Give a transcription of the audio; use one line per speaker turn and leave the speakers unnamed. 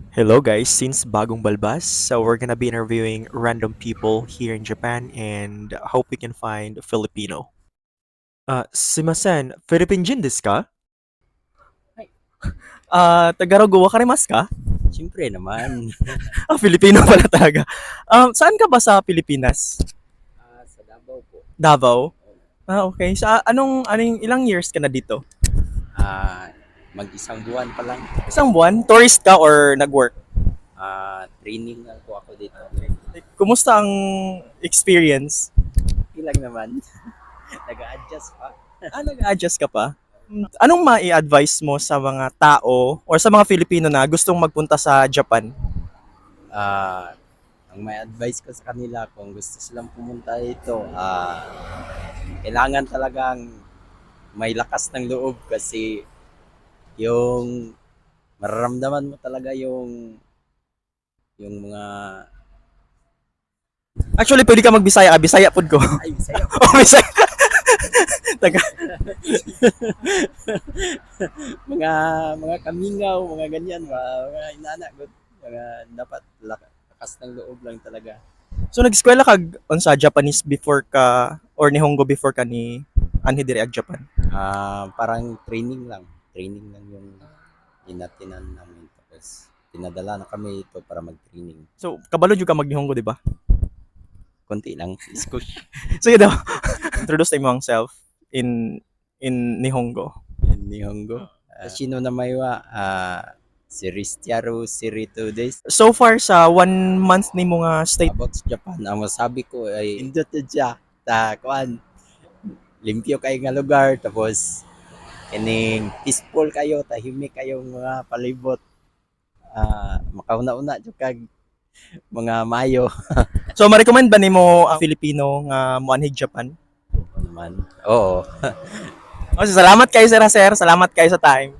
Hello guys, since bagong balbas, so we're gonna be interviewing random people here in Japan and hope we can find Filipino. Sumimasen, Philippine Jin desu ka?
はい。
Tagalog wa karimasu ka?
Siyempre naman.
Filipino pala talaga. Saan ka ba sa Pilipinas?
Sa Davao po.
Davao? Okay. Anong ilang years ka na dito?
Ah, Mag-isang buwan pa lang.
Isang buwan? Tourist ka or nag-work?
Training lang po ako dito.
Kumusta ang experience?
Okay lang naman. Nag-a-adjust pa.
Nag-adjust ka pa? Anong mai-advise mo sa mga tao or sa mga Filipino na gustong magpunta sa Japan?
Ah, ang may advice ko sa kanila kung gusto silang pumunta dito, kailangan talagang may lakas ng loob kasi yung mararamdaman mo talaga yung mga
Actually, pwede ka magbisaya. Bisaya pod ko.
ay sayo.
Oh, Bisaya. Taga.
mga mga kamingaw, mga ganyan, mga inana good. Mga dapat lakas ng loob lang talaga.
So, nag-eskwela ka sa Japanese before ka or Nihongo before ka ni anhi diri ag Japan?
Parang training lang yung inatinan namin tapos pinadala na kami ito para mag-training.
So, kabalo jud ka mag Nihongo, di ba?
Konti lang, iskush.
Sige daw. Introduce tayo mong self in Nihongo.
Yan, Nihongo. Sino na may si Ristiaro Sirito Days.
So far sa 1 month ni mo nga stay.
About sa Japan, ang masabi ko ay indot na siya. Kuan, limpyo kayo nga lugar, tapos kining peaceful kayo, tahimik kayong mga palibot. Makauna-una jud kag mga mayo.
So, ma-recommend ba nimo ang Filipino nga moanhig Japan?
Naman. Oo.
O, salamat kayo sir, sir. Salamat kayo sa time.